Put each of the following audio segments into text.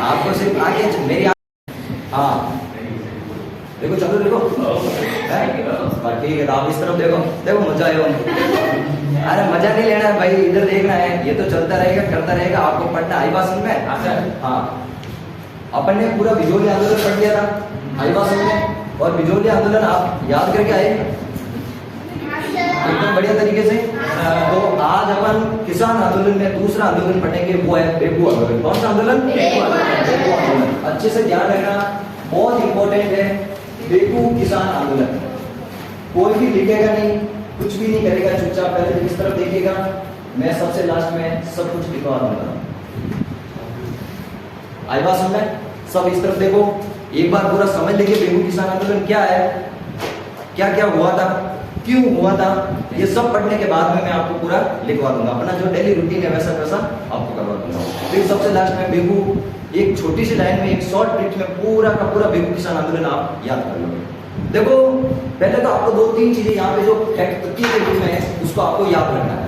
आपको सिर्फ आगे मेरी हाँ देखो चलो देखो ठीक है तो आप इस तरफ देखो देखो मजा आएगा। अरे मजा नहीं लेना है भाई, इधर देखना है, ये तो चलता रहेगा करता रहेगा, आपको पढ़ना आई बात समझ में। हाँ अपन ने पूरा बिजोली आंदोलन पढ़ लिया था आई बात समझ में, और बिजोली आंदोलन आप याद करके आए एकदम बढ़िया तरीके से। तो आज अपन किसान आंदोलन में दूसरा आंदोलन पढ़ेंगे, वो है बेकू आंदोलन। कौन सा आंदोलन? बेकू आंदोलन। अच्छे से ध्यान रखना, बहुत इंपॉर्टेंट है बेकू किसान आंदोलन। कोई भी लिखेगा नहीं, कुछ भी नहीं करेगा, चुपचाप पहले इस तरफ देखिएगा, मैं सबसे लास्ट में सब कुछ लिखवा दूंगा। आई बात समझ में? सब इस तरफ देखो, एक बार पूरा समझ लीजिए बेकू किसान आंदोलन क्या है, क्या क्या हुआ था, क्यों हुआ था, ये सब पढ़ने के बाद में मैं आपको पूरा लिखवा दूंगा। अपना जो डेली रूटीन है वैसा वैसा आपको करवा दूंगा। फिर सबसे लास्ट में बेकू, एक छोटी सी लाइन में, एक शॉर्ट ट्रिक में पूरा का पूरा बेकू किसान आंदोलन आप याद कर लोगे। देखो पहले तो आपको 2-3 चीजें यहाँ पे जो फैक्ट तथ्य के रूप में है उसको आपको याद रखना है।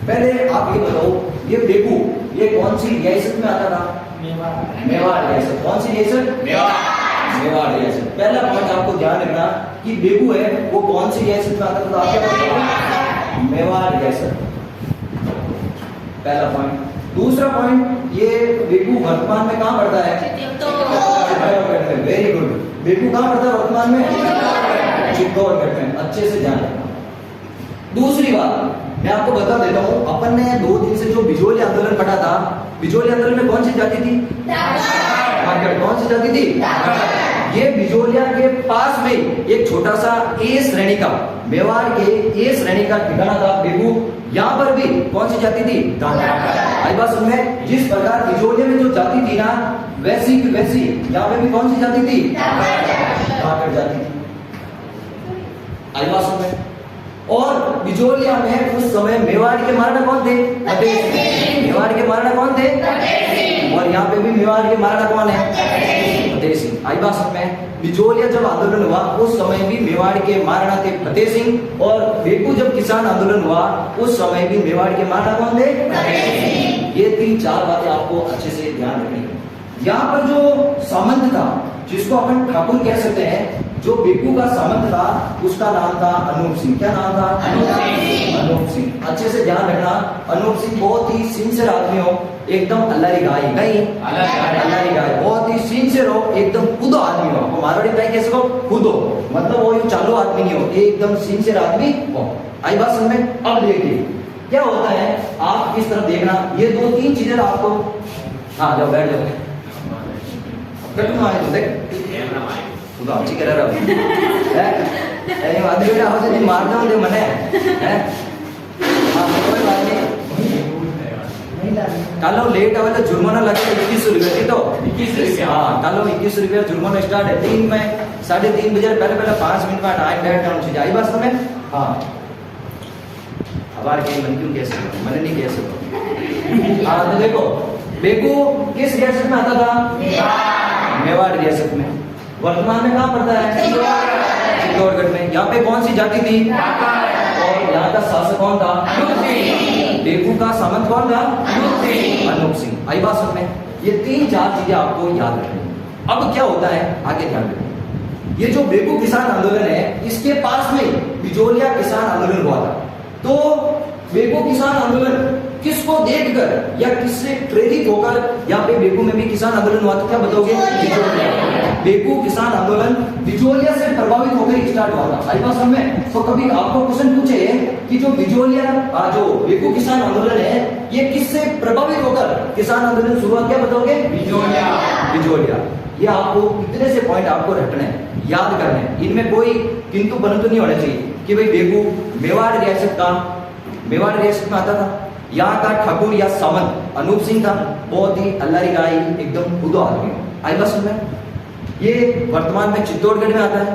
पहले आप ये बताओ, ये बेकू ये कौन सी रियासत में आता था? मेवाड़ रियासत। कौन सी रियासत? मेवाड़ रियासत। पहला पॉइंट आपको ध्यान रखना कि बेकू है वो कौन सी रियासत में आता था? आपके पास मेवाड़ रियासत, पहला पॉइंट। दूसरा पॉइंट, ये बेकू वर्तमान में कहाँ पड़ता है? Very good. बेकू कहाँ पड़ता है वर्तमान में? चित्तौड़गढ़ में। अच्छे से ध्यान रखना। दूसरी बात मैं आपको बता देता हूँ, अपन ने 2 दिन से जो बिजोली आंदोलन पढ़ा था, बिजोली आंदोलन में कौन सी जाति थी? कौन सी जाति थी? ये बिजोलिया के पास में एक छोटा सा ए श्रेणी का, मेवाड़ के ए श्रेणी का ठिकाना था बेकू। यहाँ पर भी कौन सी जाति थी? आई बात समझ में? जिस प्रकार बिजोलिया में जो जाति थी ना, वैसी की वैसी यहाँ पे भी कौन सी जाति थी? धाकड़ जाति थी। आई बात समझ में? और बिजोलिया में उस समय मेवाड़ के महाराणा कौन थे? मेवाड़ के महाराणा कौन थे? और यहाँ पे भी मेवाड़ के महाराणा कौन है? फतेह सिंह। आई बात समझ में? बिजोलिया जब आंदोलन हुआ उस समय भी मेवाड़ के महाराणा थे फतेह सिंह, और बेकू जब किसान आंदोलन हुआ उस समय भी मेवाड़ के महाराणा कौन थे? ये 3-4 बातें आपको अच्छे से ध्यान रखनी है। यहाँ पर जो सामंत था, जिसको अपन ठाकुर कह सकते हैं, जो बेकू का सामंत था उसका नाम था अनूप सिंह। क्या नाम था? अनूप सिंह। अच्छे से ध्यान रखना, अनूप सिंह बहुत ही सिंसियर आदमी हो, एकदम अल्लारी गाय, अल्लारी गाय, बहुत ही सिंसियर हो, एकदम खुदो आदमी हो। आपको मारवाड़ी गाय कैसे हो? खुदो, मतलब वो चालू आदमी नहीं हो, एकदम सिंसियर आदमी हो। आई बात समझ में? अब देखिए क्या होता है, आप इस तरफ देखना, ये 2-3 चीजें आपको, हाँ जाओ बैठ जाओ, तो अच्छी कह रहा है आदमी बेटा आवाज नहीं मार दो मने है। हाँ कोई बात नहीं, कल लेट आवे तो जुर्माना लगेगा 2100 रुपये। तो 21 हाँ कल 21 रुपया जुर्माना स्टार्ट है। 3 में 3:30 बजे पहले 5 मिनट में टाइम बैठ डाउन चाहिए। आई बात समझ? हाँ हमारे के मन क्यों कैसे मैंने नहीं कह सकता। हाँ तो देखो बेकू किस रियासत में आता था? मेवाड़ रियासत में। वर्तमान में कहाँ पड़ता है? चित्तौड़गढ़ में। यहाँ पे कौन सी जाति थी? और यहाँ का शासक कौन था? बेकू का सामंत कौन था? अनूप सिंह। आई बात समझ में? ये 3-4 चीजें आपको याद रखनी। अब क्या होता है आगे ध्यान रखना, ये जो बेकू किसान आंदोलन है इसके पास में बिजोलिया किसान आंदोलन हुआ था। तो बेकू किसान आंदोलन किसको देखकर या किससे प्रेरित होकर यहाँ पे बेकू में भी किसान आंदोलन हुआ? तो क्या बताओगे? बेकू किसान आंदोलन बिजोलिया से प्रभावित होकर स्टार्ट हुआ था। आई बात समझ में? तो कभी आपको क्वेश्चन पूछे कि जो बिजोलिया जो बेकू किसान आंदोलन है ये किससे प्रभावित होकर किसान आंदोलन शुरुआत, क्या बताओगे? बिजोलिया। ये आपको इतने से पॉइंट आपको रखने हैं, याद करने हैं, इनमें कोई किंतु परंतु नहीं होना चाहिए कि भाई बेकू मेवाड़ रियासत का, मेवाड़ रियासत में आता था। यहाँ का ठाकुर या सामंत अनूप सिंह था, बहुत ही अल्लारी गाय, एकदम खुदो आदमी। आई बात समझ में? ये वर्तमान में चित्तौड़गढ़ में आता है,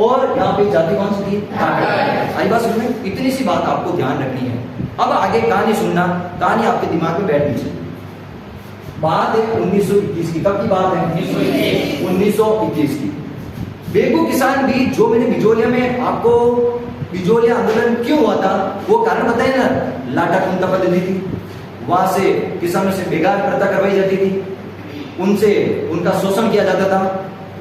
और यहाँ पे जाति कौन सी थी? आई बात समझ में? इतनी सी बात आपको ध्यान रखनी है। अब आगे कहानी सुनना, कहानी आपके दिमाग में बैठनी चाहिए। बात है 1921 की। कब की बात है? 1921 की। बेकू किसान भी, जो मैंने बिजोलिया में आपको बिजोलिया आंदोलन क्यों हुआ था वो कारण बताए ना, लाटा कुंता पद्धति थी, वहां से किसानों से बेगार प्रथा करवाई जाती थी। उनसे उनका शोषण किया जाता था,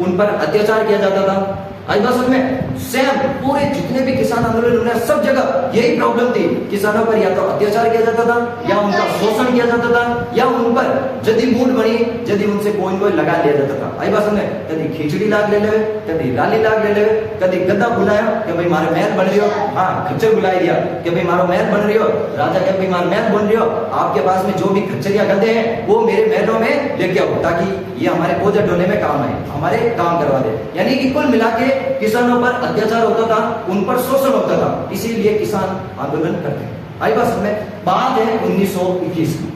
उन पर अत्याचार किया जाता था। आज बात समझ में, सेम पूरे जितने भी किसान आंदोलन हुए सब जगह यही प्रॉब्लम थी। किसानों पर या तो अत्याचार किया जाता था, या उनका शोषण किया जाता था, या उन पर यदि मूड बनी यदि उनसे कोई लगा लिया जाता था। आई बात समझ, कभी खिचड़ी लाग ले ले, कभी लाली लाग ले ले, कभी गद्दा बुलाया कि भाई मारे महल बन रही हो, हाँ खच्चर बुला दिया कि भाई मारो महल बन रही हो, राजा के भाई मारो महल बन रही हो, आपके पास में जो भी खच्चर या गद्दे हैं वो मेरे महलों में लेके आओ, ताकि ये हमारे बोझ ढोने में काम आए, हमारे काम करवा दे। यानी कि कुल मिला के किसानों पर अत्याचार होता था, उन पर शोषण होता था, इसीलिए किसान आंदोलन करते हैं। आई बात समझ में, बात है 1921 की।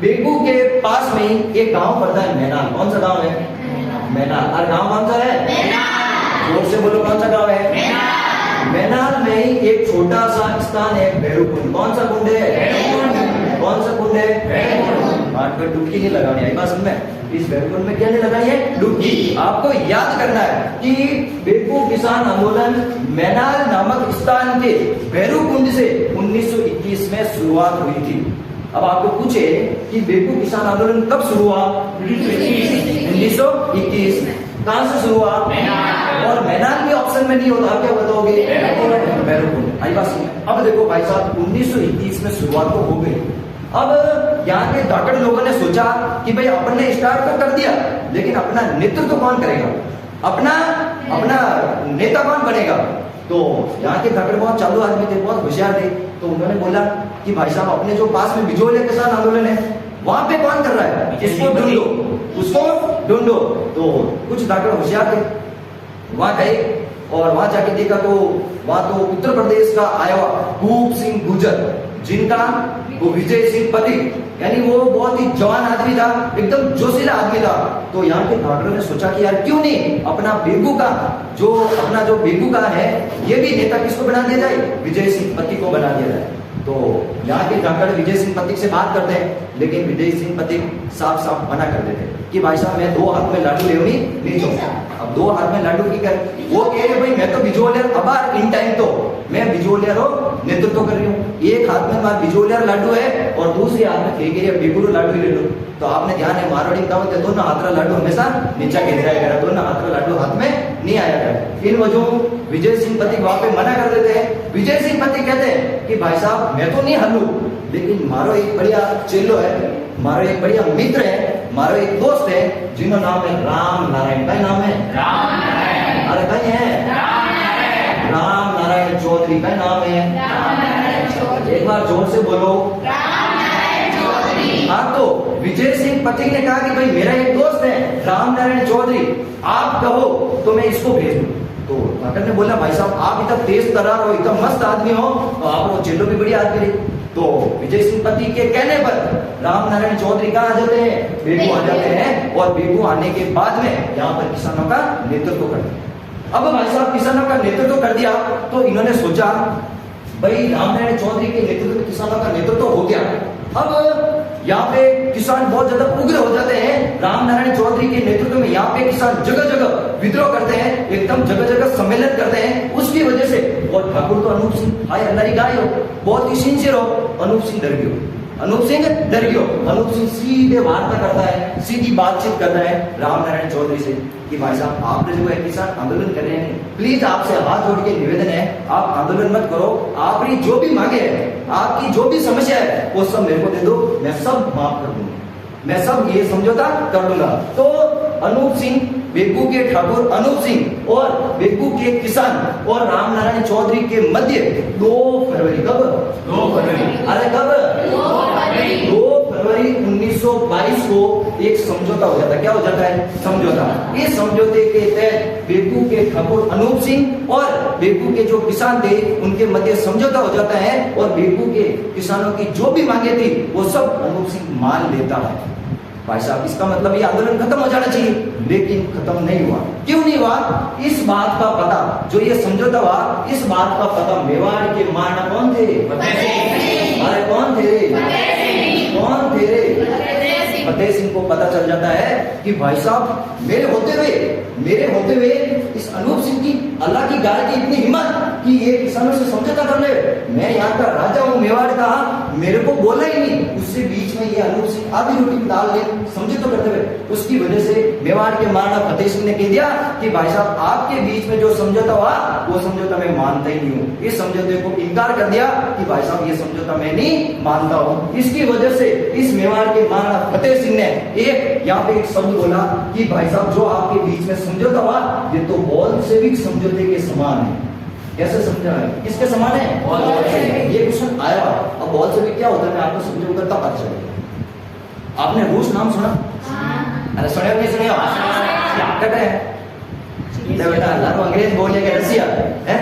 बेगू के पास में ही एक गांव पड़ता है मैनाल। कौन सा गांव है? मैनाल। और गांव कौन सा है? जोर से बोलो, कौन सा गांव है? मैनाल में ही एक छोटा सा स्थान है भैरवकुंड। कौन सा कुंड है? कौन सा कुंड है? हाथ पर डुबकी नहीं लगानी। आई बात समझ में, इस भैरवकुंड में क्या नहीं लगानी है? डुबकी। आपको याद करना है कि बेगू किसान आंदोलन मैनाल नामक स्थान के भैरवकुंड से 1921 में शुरुआत हुई थी। अब आपको पूछे कि बेगू किसान आंदोलन कब शुरू हुआ? 1921। कहां से शुरू हुआ? और मैनाल भी ऑप्शन में नहीं होता, आप क्या बताओगे? भैरवकुंड। आई बात समझ। अब देखो भाई साहब, 1921 में शुरुआत तो हो गई। अब यहाँ के धाकड़ लोगों ने सोचा कि भाई अपन ने स्टार्ट तो कर दिया, लेकिन अपना नेतृत्व कौन करेगा, अपना नेता कौन बनेगा? तो यहाँ के धाकड़ बहुत चालू आदमी थे, बहुत होशियार थे। तो उन्होंने बोला कि भाई साहब अपने जो पास में बिजोलिया किसान आंदोलन है वहां पे कौन कर रहा है, इसको ढूंढो, उसको ढूंढो। तो कुछ धाकड़ होशियार थे, वहां गए और वहां जाके देखा तो वहां तो उत्तर प्रदेश का आया हुआ भूप सिंह गुर्जर, जिनका वो विजय सिंह पथिक, यानी वो बहुत ही जवान आदमी था, एकदम जोशीला आदमी था। तो यहाँ के धाकड़ों ने सोचा कि यार क्यों नहीं अपना बेगू का जो बेगू का है ये भी नेता किसको बना दिया जाए? विजय सिंह पथिक को बना दिया जाए। तो यहाँ के धाकड़ विजय सिंह पथिक से बात करते हैं, लेकिन विजय सिंह पथिक साफ साफ मना कर देते कि भाई साहब मैं 2 हाथ में लाडू लेवनी नहीं चाहूंगा। अब 2 हाथ में लाडू की कर, वो कह रहे भाई मैं तो बिजोलियर अब इन टाइम तो मैं बिजोलियर हो नेतृत्व कर रही हूँ, एक हाथ में मार बिजोलियर लाडू है और दूसरी हाथ में कह रही बेगुरु लाडू ले लो। तो आपने ध्यान है मारवाड़ी दावत है, दोनों हाथ लाडू हमेशा नीचा गिर जाएगा, दोनों हाथ लाडू हाथ में नहीं आया करेगा। इन वजह विजय सिंह पथिक वहां पे मना कर देते हैं। विजय सिंह पथिक कहते हैं कि भाई साहब मैं तो नहीं हलू, लेकिन मारो एक बढ़िया चेलो है, मारो एक बढ़िया मित्र है, मारो एक दोस्त है, जिनका नाम है राम नारायण। का नाम है राम नारायण। अरे कहीं है राम नारायण चौधरी। का नाम है राम नारायण चौधरी। एक बार जोर से बोलो राम नारायण चौधरी। हाँ, तो विजय सिंह पथिक ने कहा कि भाई मेरा एक दोस्त है राम नारायण चौधरी, आप कहो तो मैं इसको भेज दूं। तो धाकड़ ने बोला भाई साहब आप इतना तेज तर्रार हो, इतना मस्त आदमी हो, तो आप वो चेलो भी बड़ी आदमी रही। तो विजय सिंह पथिक के कहने पर राम नारायण चौधरी कहाँ आ जाते हैं? बेगू आ जाते हैं। और बेगू आने के बाद में यहाँ पर किसानों का नेतृत्व करते हैं। अब भाई साहब किसानों का नेतृत्व कर दिया तो इन्होंने सोचा भाई राम नारायण चौधरी के नेतृत्व में किसानों का नेतृत्व हो गया। अब यहाँ पे किसान बहुत ज्यादा उग्र हो जाते हैं। राम नारायण चौधरी के नेतृत्व में यहाँ पे किसान जगह जगह विद्रोह करते हैं, एकदम जगह जगह सम्मेलन करते हैं। उसकी वजह से और ठाकुर तो अनूप सिंह भाई अल्लाह गाय हो, बहुत ही सिंसियर हो, अनूप सिंह डर गयो। अनूप सिंह सीधे वार्ता करता है, सीधी बातचीत करता है राम नारायण चौधरी से कि भाई साहब आपने जो है किसान आंदोलन कर रहे हैं, प्लीज आपसे हाथ जोड़ के निवेदन है आप आंदोलन मत करो, आपकी जो भी मांगे है, आपकी जो भी समस्या है वो सब मेरे को दे दो, मैं सब माफ कर दूंगा, मैं सब ये समझौता कर दूंगा। तो अनूप सिंह, बेगू के ठाकुर अनूप सिंह और बेगू के किसान और राम नारायण चौधरी के मध्य 2 फरवरी, कब 2 फरवरी, अरे कब 2 फरवरी 1922 को एक समझौता हो जाता है। क्या हो जाता है? समझौता। इस समझौते के तहत बेगू के ठाकुर अनूप सिंह और बेगू के जो किसान थे उनके मध्य समझौता हो जाता है और बेगू के किसानों की जो भी मांगे थी वो सब अनूप सिंह मान लेता है। भाई साहब इसका मतलब ये आंदोलन खत्म हो जाना चाहिए, लेकिन खत्म नहीं हुआ। क्यों नहीं हुआ? इस बात का पता, जो ये समझौता हुआ, इस बात का पता मेवाड़ के महाराणा कौन थे? अरे कौन थे? कौन थे? फतेह सिंह को पता चल जाता है कि भाई साहब मेरे होते हुए इस अनूप सिंह की अल्लाह की गाय की इतनी हिम्मत कि ये किसानों से समझौता कर ले। मैं यहाँ का राजा हूँ मेवाड़ का, मेरे को बोला ही नहीं। उससे बीच में ये अनूप सिंह आधी रोटी डाल ले समझौता करते हुए, उसकी वजह से मेवाड़ के महाराणा फतेह सिंह ने कह दिया कि भाई साहब आपके बीच में जो समझौता हुआ वो समझौता मैं मानता ही नहीं हूँ। इस समझौते को इनकार कर दिया कि भाई साहब ये समझौता मैं नहीं मानता हूँ। इसकी वजह से इस मेवाड़ के महाराणा फतेह सिंह ने यहाँ पे एक शब्द बोला कि भाई साहब जो आपके बीच में समझौता हुआ ये तो बोल्शेविक समझौते के समान है। कैसे समझा है? किसके समान है? ये क्वेश्चन आया। अब बोल्शेविक क्या होता है मैं आपको समझाऊंगा तब पता चलेगा। आपने रूस नाम सुना? अरे सुने नहीं सुने? क्या कहते हैं बेटा अंग्रेज बोलेगा रसिया है।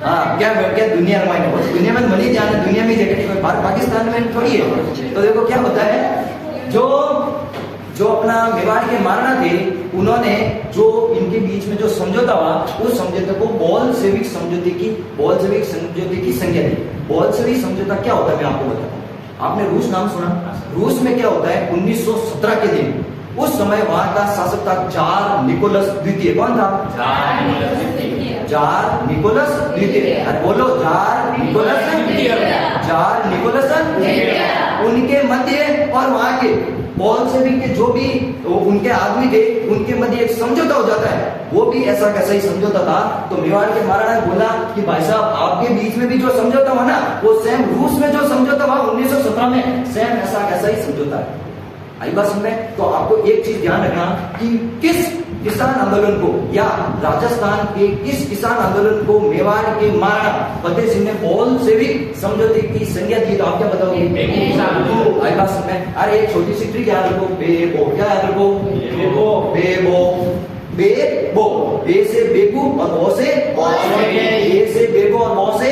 हाँ क्या दुनिया में दुनिया में मनी जाने दुनिया में जगह पाकिस्तान में थोड़ी है। तो देखो क्या होता है, जो अपना मेवाड़ के महाराणा थे उन्होंने जो इनके बीच में जो समझौता हुआ उस समझौते को बोल्शेविक समझौते की संज्ञा दी। बोल्शेविक समझौता क्या होता है मैं आपको बताता हूँ। आपने रूस नाम सुना? रूस में क्या होता है 1917 के दिन उस समय वहां का शासक था जार निकोलस द्वितीय। कौन था? जार निकोलस द्वितीय। अरे बोलो जार निकोलस द्वितीय। उनके मध्य और वहां के बोल्शेविक के जो भी उनके आदमी थे उनके मध्य एक समझौता हो जाता है। वो भी ऐसा कैसा ही समझौता था। तो मेवाड़ के महाराणा ने बोला कि भाई साहब आपके बीच में भी जो समझौता हुआ ना वो सेम रूस में जो समझौता हुआ 1917 में सेम ऐसा कैसा ही समझौता है। आई बात समझ में? तो आपको एक चीज ध्यान रखना कि किस किसान आंदोलन को या राजस्थान के किस किसान आंदोलन को मेवाड़ के महाराणा फतेह सिंह ने बोल्शेविक समझौते की संज्ञा दी। तो आप क्या बताओगे? आई बात समझ में? अरे एक छोटी सी ट्रिक याद रखो, बेबो। क्या याद रखो? बेबो। बेबो ए से बेबू और बो से ए से बेबो और बो से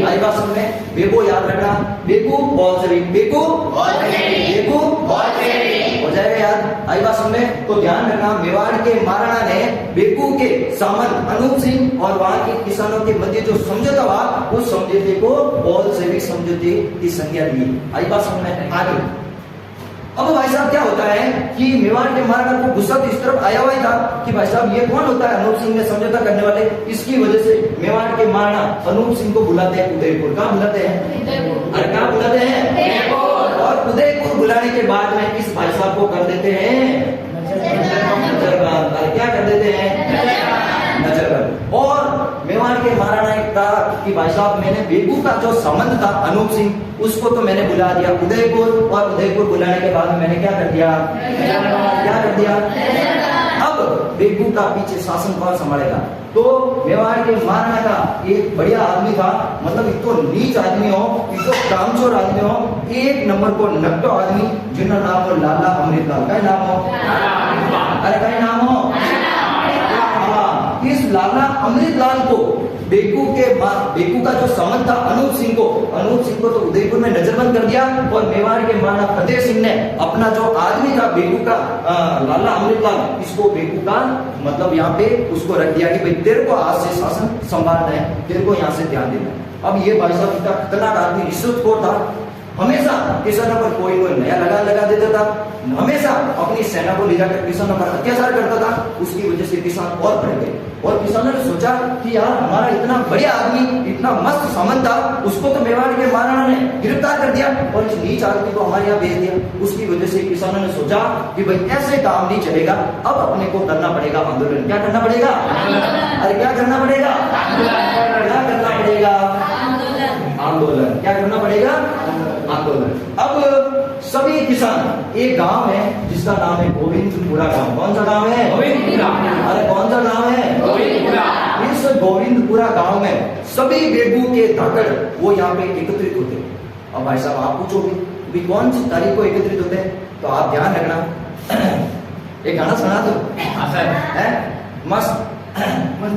आई बात समझ में? बेबो याद रखना, बेबू बोल्शेविक, बेबू हो जाएगा याद। आई बात समझ में? तो ध्यान रखना मेवाड़ के महाराणा ने बेकू के सामंत अनूप सिंह और वहां के किसानों के मध्य जो समझौता हुआ उस समझौते को बोल्शेविक समझौते की संज्ञा दी। आई बात समझ में? आगे अब भाई साहब क्या होता है कि मेवाड़ के महाराणा को गुस्सा तो इस तरफ आया हुआ ही था कि भाई साहब ये कौन होता है अनूप सिंह ने समझौता करने वाले। इसकी वजह से मेवाड़ के महाराणा अनूप सिंह को बुलाते हैं उदयपुर। कहाँ बुलाते हैं? अरे कहाँ बुलाते हैं? और उदयपुर बुलाने के बाद में इस भाई साहब को कर देते हैं नजरबंद। अरे क्या कर देते हैं? नजरबंद। और मेवाड़ के महाराणा ने कहा कि भाई साहब मैंने बेगू का जो संबंध था अनूप सिंह उसको तो मैंने बुला दिया उदयपुर, और उदयपुर बुलाने के बाद मैंने क्या कर दिया? क्या कर दिया? अब बेगू का पीछे शासन कौन संभालेगा? तो मेवाड़ के महाराणा का एक बढ़िया आदमी था, मतलब इतो नीच आदमी हो, इतो कामचोर आदमी हो, एक नंबर को नट्टो आदमी जिनका नाम हो लाला अमृतलाल। क्या नाम हो? अरे क्या नाम हो? इस लाला अमृतलाल को बेकू का जो संबंध था अनूप सिंह को तो उदयपुर में नजरबंद कर दिया। और मेवाड़ के महाराणा फतेह सिंह ने अपना जो आदमी था बेकू का लाला अमृतलाल, इसको बेकू का मतलब यहाँ पे उसको रख दिया कि भाई तेरे को आज से शासन संभालना है, तेरे को यहाँ से ध्यान देना है। अब ये भाई साहब इतना खतरनाक आदमी रिश्वतखोर था, हमेशा किसानों पर कोई नया लगा देता था, हमेशा अपनी सेना को ले जाकर किसानों पर अत्याचार करता था। उसकी वजह से किसान और बढ़ गए और किसानों ने सोचा कि यार हमारा इतना बढ़िया आदमी, इतना मस्त सामंत था, उसको तो मेवाड़ के महाराणा ने गिरफ्तार कर दिया और इस नीच आदमी को हमारे यहाँ भेज दिया। उसकी वजह से किसानों ने सोचा कि भाई ऐसे काम नहीं चलेगा, अब अपने को करना पड़ेगा आंदोलन। क्या करना पड़ेगा? अरे क्या करना पड़ेगा? क्या करना पड़ेगा? आंदोलन। क्या करना पड़ेगा? आंदोलन। अब सभी किसान, एक गांव है जिसका नाम है गोविंदपुरा गांव। कौन सा गांव है? गोविंदपुरा। अरे कौन सा गांव है? गोविंदपुरा। इस गोविंदपुरा गांव में सभी बेगू के धाकड़ वो यहाँ पे एकत्रित होते हैं। अब भाई साहब आप पूछोगे कौन सी तारीख को एकत्रित होते हैं? तो आप ध्यान रखना, एक गाना सुना दो है मस्त।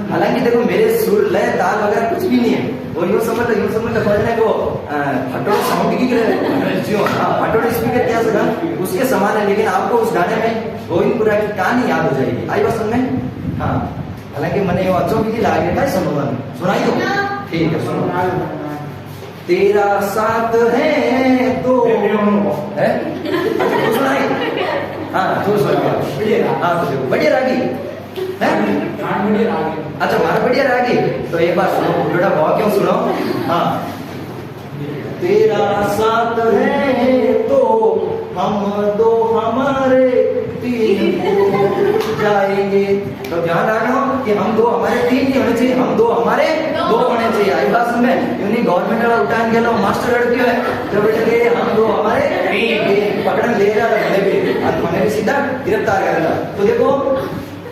हालांकि देखो मेरे सुर लय ताल वगैरह कुछ भी नहीं है, वो यूं समझ लो खोजने को फटोड़ साउंड की फटोड़ स्पीकर क्या सुना उसके समान है, लेकिन आपको उस गाने में गोविंदपुरा की कहानी याद हो जाएगी। आई बात समझ में? हाँ, हालांकि मैंने वो अच्छों की लागे था सुनाई दो। ठीक है सुनो। तेरा साथ है तो है तो सुनाई। हाँ तो हाँ बढ़िया रागी है। अच्छा हमारा बढ़िया रागी तो एक बार सुनो बेटा भाव क्यों सुनो। हाँ तेरा साथ है तो हम दो हमारे तीन जाएंगे। तो ध्यान रखना कि हम दो हमारे तीन नहीं होने चाहिए, हम दो हमारे दो होने चाहिए। आई बात समझ में यूनी गवर्नमेंट वाला उठान के लो मास्टर लड़की है तो बेटे हम दो हमारे पकड़न ले रहा है हमें भी सीधा गिरफ्तार करेगा। तो देखो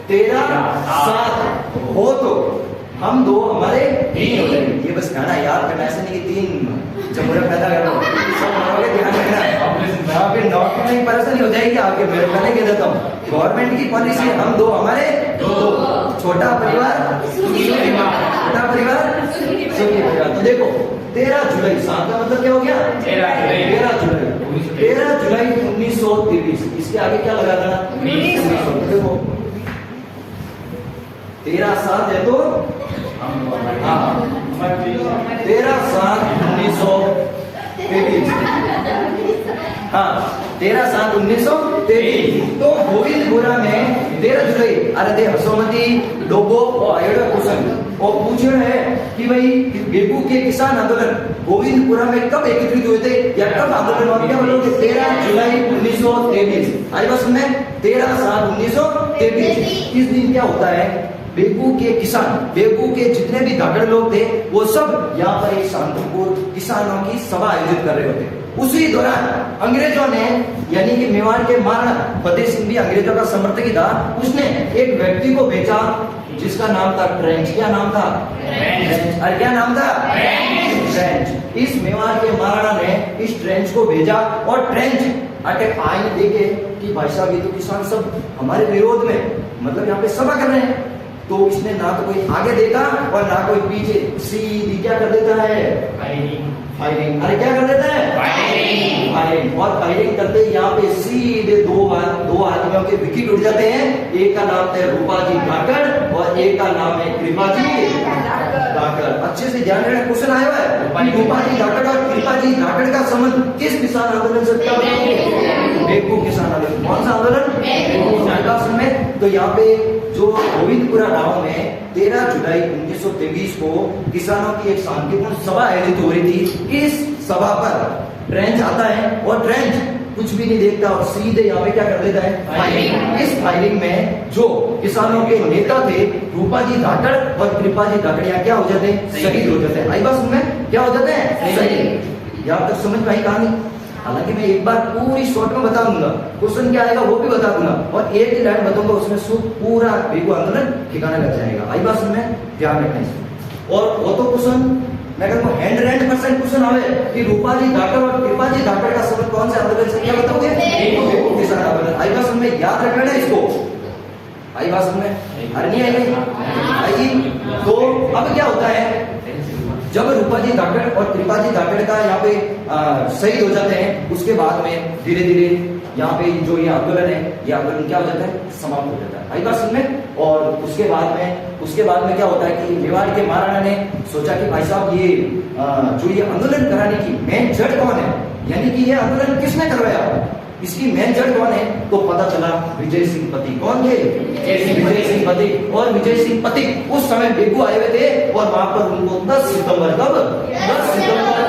तेरा साथ हो तो हम दो हमारे तीन हो जाएंगे। ये बस गाना याद करना, ऐसा नहीं कि तीन जमुरा पैदा कर लो ध्यान रखना। फिर नौकरी में परेशानी हो जाएगी आपके। मेरे पहले कह देता हूँ गवर्नमेंट की पॉलिसी हम दो हमारे दो। छोटा परिवार छोटा परिवार सुखी परिवार। तो देखो 13 जुलाई सात का मतलब क्या हो गया 13 जुलाई 1923। इसके आगे क्या लगा था 1900। देखो 13 सात है तो हाँ 13 सात 1923। हाँ 13 सात 1923। तो गोविंदपुरा में 13 जुलाई अरे दे हसोमती लोगो और आयोडा कुशन और पूछ रहे हैं कि भाई बेगू के किसान आंदोलन गोविंदपुरा में कब एकत्रित हुए थे या कब आंदोलन हुआ। क्या बोलोगे 13 जुलाई 1923। आई बस में 13 सात 1923। इस दिन क्या होता है बेगू के किसान बेगू के जितने भी धाकड़ लोग थे वो सब यहाँ पर एक शांतिपूर्ण किसानों की सभा आयोजित कर रहे होते। उसी दौरान अंग्रेजों ने यानी कि मेवाड़ के महाराणा फतेह सिंह भी अंग्रेजों का समर्थक ही था। उसने एक व्यक्ति को भेजा जिसका नाम था ट्रेंच। क्या नाम था अरे क्या नाम था ट्रेंच। इस मेवाड़ के महाराणा ने इस ट्रेंच को भेजा और ट्रेंच अटैक आए देखे कि भाई साहब ये तो किसान सब हमारे विरोध में मतलब यहाँ पे सभा कर रहे हैं। तो इसने ना तो कोई आगे देखा और ना कोई पीछे, सीधी क्या कर देता है फायरिंग। अरे क्या कर देता है फायरिंग। और फायरिंग करते यहाँ पे सीधे दो आदमियों के विकेट उड़ जाते हैं। एक का नाम है रूपाजी धाकड़ और एक का नाम है कृपाजी धाकड़। अच्छे से ध्यान रखना क्वेश्चन आया हुआ है रूपाजी धाकड़ और कृपाजी धाकड़ का संबंध किस किसान आंदोलन से क्या बेगू किसान आंदोलन। कौन सा आंदोलन में। तो यहाँ पे जो गोविंदपुरा गांव में 13 जुलाई 1923 को किसानों की एक शांतिपूर्ण सभा आयोजित हो रही थी। इस सभा पर ट्रेंच आता है और ट्रेंच कुछ भी नहीं देखता और सीधे यहाँ पे क्या कर देता है फायरिंग। इस फायरिंग में जो किसानों के नेता थे रूपाजी धाकड़ और कृपाजी धाकड़ यहाँ क्या हो जाते हैं शहीद हो जाते हैं। आई बात में क्या हो जाते हैं शहीद। यहाँ तक समझ में आई कहानी। हालांकि मैं एक बार पूरी शॉर्ट में बता दूंगा, क्वेश्चन क्या आएगा वो भी बता दूंगा और एक ही लाइन बताऊंगा उसमें पूरा बेगू आंदोलन ठिकाने लग जाएगा। आई बात में ध्यान रखना इसमें। और वो तो क्वेश्चन मैं कहता हूँ 100% क्वेश्चन आवे कि रूपाजी धाकड़ और कृपाजी धाकड़ का संबंध कौन से आंदोलन से क्या बताओगे बेगू किसान आंदोलन। आई बात में याद रखना इसको। आई बात में हर नहीं आएगी। तो अब क्या होता है जब रूपाजी धाकड़ और कृपाजी धाकड़ का यहाँ पे शहीद हो जाते हैं उसके बाद में धीरे धीरे यहाँ पे जो ये आंदोलन है ये आंदोलन क्या हो जाता है समाप्त हो जाता है। आई बात समझ में। और उसके बाद में क्या होता है कि मेवाड़ के महाराणा ने सोचा कि भाई साहब ये जो ये आंदोलन कराने की मेन जड़ कौन है यानी कि ये आंदोलन किसने करवाया इसकी मेन जड़ कौन है। तो पता चला विजय सिंह पति। कौन थे विजय सिंह पति। और विजय सिंह पति उस समय बेगू आए हुए थे और वहां पर उनको 10 सितंबर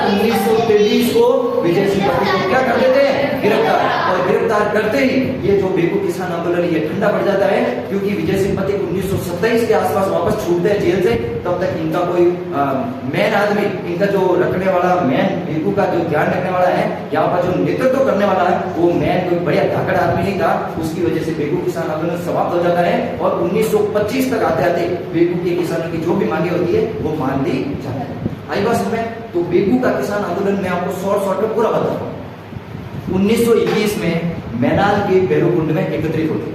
1923 को विजय सिंह पति को क्या कर देते हैं गिरफ्तार। और गिरफ्तार करते ही ये जो बेगू किसान आंदोलन ये ठंडा पड़ जाता है क्योंकि विजय सिंह पति 1927 के आसपास वापस छूटते हैं जेल से। तब तक इनका कोई मेन आदमी इनका जो रखने वाला मेन बेगू का जो ध्यान रखने वाला है यहाँ पर जो नेतृत्व करने वाला है वो मैन कोई बढ़िया धाकड़ आदमी नहीं था। उसकी वजह से बेगू किसान आंदोलन समाप्त हो जाता है और 1925 तक आते आते बेगू के किसानों की जो भी मांगे होती है वो मान ली जाती है। आई बात समझ में। तो बेगू का किसान आंदोलन में आपको शॉर्ट में पूरा बताता हूँ। 1921 में मैनाल के भैरवकुंड में एकत्रित होते।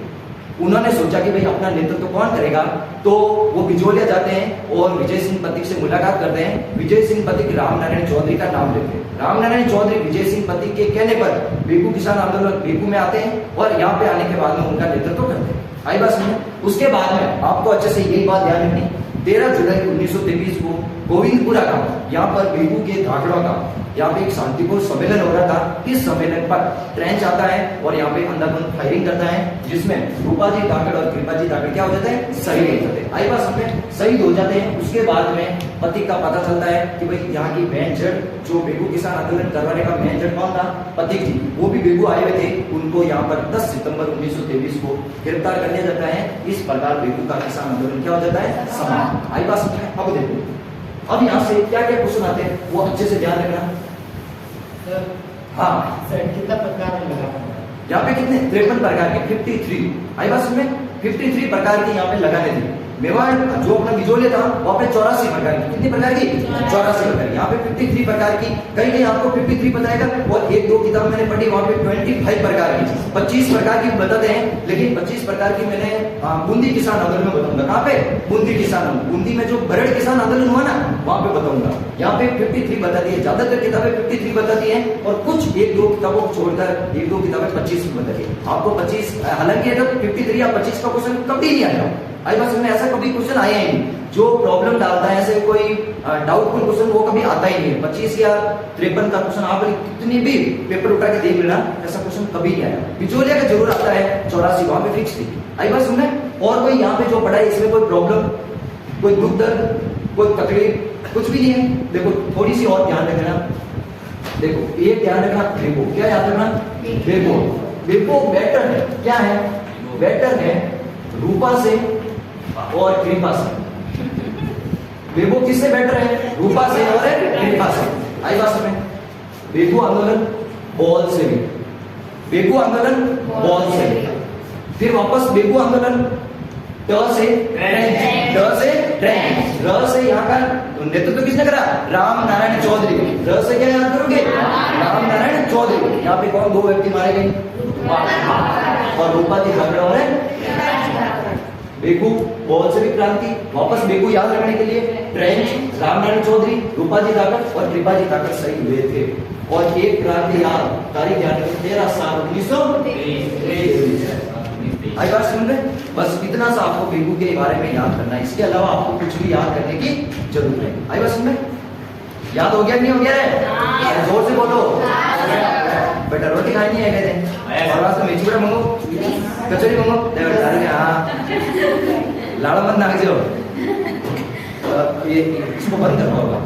उन्होंने सोचा कि भाई अपना नेतृत्व कौन करेगा। तो वो बिजोलिया जाते हैं और विजय सिंह पथिक से मुलाकात करते हैं। विजय सिंह पथिक रामनारायण चौधरी का नाम लेते हैं। रामनारायण चौधरी विजय सिंह पथिक के कहने पर बेगू किसान आंदोलन बेगू में आते हैं और यहाँ पे आने के बाद में उनका नेतृत्व करते हैं। आई बात समझ। उसके बाद में आपको अच्छे से यही बात ध्यान रखनी 13 जुलाई 1923 को गोविंदपुरा गांव, यहाँ पर बेगू के धाकड़ों का यहाँ पे एक शांतिपूर्ण सम्मेलन हो रहा था। इस सम्मेलन पर ट्रेंच आता है और यहाँ पे अंधाधुंध फायरिंग करता है, जिसमें रूपाजी धाकड़ और कृपाजी धाकड़ क्या हो जाते हैं, शहीद हो जाते हैं। आई बात समझ में, शहीद हो जाते हैं। उसके बाद में पति का पता चलता है कि भाई यहाँ की मेन जड़, जो बेगू किसान आंदोलन करवाने का मेन जड़ कौन था, पति जी, वो भी बेगू आए हुए थे। उनको यहाँ पर 10 सितंबर 1923 को गिरफ्तार कर लिया जाता है। इस प्रकार बेगू का किसान आंदोलन क्या हो जाता है, समाप्त। आई बात समझ में। अब देखो, अब यहाँ से क्या क्या क्वेश्चन आते हैं वो अच्छे से ध्यान रखना। हाँ सर, कितना प्रकार लगा? यहाँ पे कितने 53 प्रकार के 53। आई बात समझ में, 53 प्रकार के यहाँ पे लगाने थे। मेवाड़ जो अपना बिजोले था वहाँ पे 84 प्रकार की, कितनी प्रकार की, 84 प्रकार की। यहाँ पे 53 प्रकार की, कहीं कहीं आपको 53 बताएगा। और एक दो किताब मैंने पढ़ी वहाँ पे 25 प्रकार की, 25 प्रकार की बताते हैं। लेकिन 25 प्रकार की मैंने बूंदी किसान आंदोलन में बताऊंगा। कहाँ पे, बूंदी किसान आंदोलन, बूंदी में जो बरड़ किसान आंदोलन हुआ ना, वहाँ पे बताऊंगा। यहाँ पे 53 बता दी है, ज्यादातर किताबें 53 बताती है, और कुछ एक दो किताबों को छोड़कर एक दो किताबें 25 बताती है। आपको 25, हालांकि अगर 53 या 25 का क्वेश्चन कभी नहीं आया। आई बात में, ऐसा कभी क्वेश्चन आया ही नहीं। जो प्रॉब्लम डालता है ऐसे कोई डाउटफुल क्वेश्चन, वो कभी आता ही नहीं है। 25 या 53 का क्वेश्चन आप कितनी भी पेपर उठा के देख लेना, ऐसा क्वेश्चन कभी नहीं आया। बिचौलिया का जरूर आता है, 84 वहां पे फिक्स थी। आई बात सुनना। और कोई यहाँ पे जो पढ़ा है इसमें कोई प्रॉब्लम, कोई दुख दर्द, कोई तकलीफ कुछ भी नहीं है। देखो थोड़ी सी और ध्यान रखना। देखो एक ध्यान रखना, देखो क्या याद रखना, देखो देखो बेटर है, क्या है, बेटर है रूपा से और कृपा से। बेगू किससे बेटर है, रूपा से और कृपा से। आई बात में, बेगू आंदोलन बॉल से भी, बेगू आंदोलन बॉल से, फिर वापस बेगू आंदोलन ट से ट्रेंच, ट से ट्रेंच, र से यहाँ का नेतृत्व तो किसने करा, राम नारायण चौधरी। र से क्या याद करोगे, राम नारायण चौधरी। यहाँ पे कौन दो व्यक्ति मारे गए, और रूपा जी धाकड़ और बेगू बॉल से भी क्रांति। वापस बेगू याद रखने के लिए ट्रेंच, रामनारायण चौधरी, रूपा जी धाकड़ और कृपा जी धाकड़ शहीद हुए थे। और एक क्रांति याद, तारीख याद रखो 13/7/1923। आई बात समझ में। बस इतना सा आपको बेगू के बारे में याद करना है, इसके अलावा आपको कुछ भी याद करने की जरूरत नहीं। आई बात समझ में। याद हो गया नहीं हो गया है, जोर से बोलो। बेटा रोटी खानी है कहते, और वास्तव में चिवड़ा मंगो, कचौरी मंगो, लाड़ा मत नाग जो ये इसको बंद करना होगा।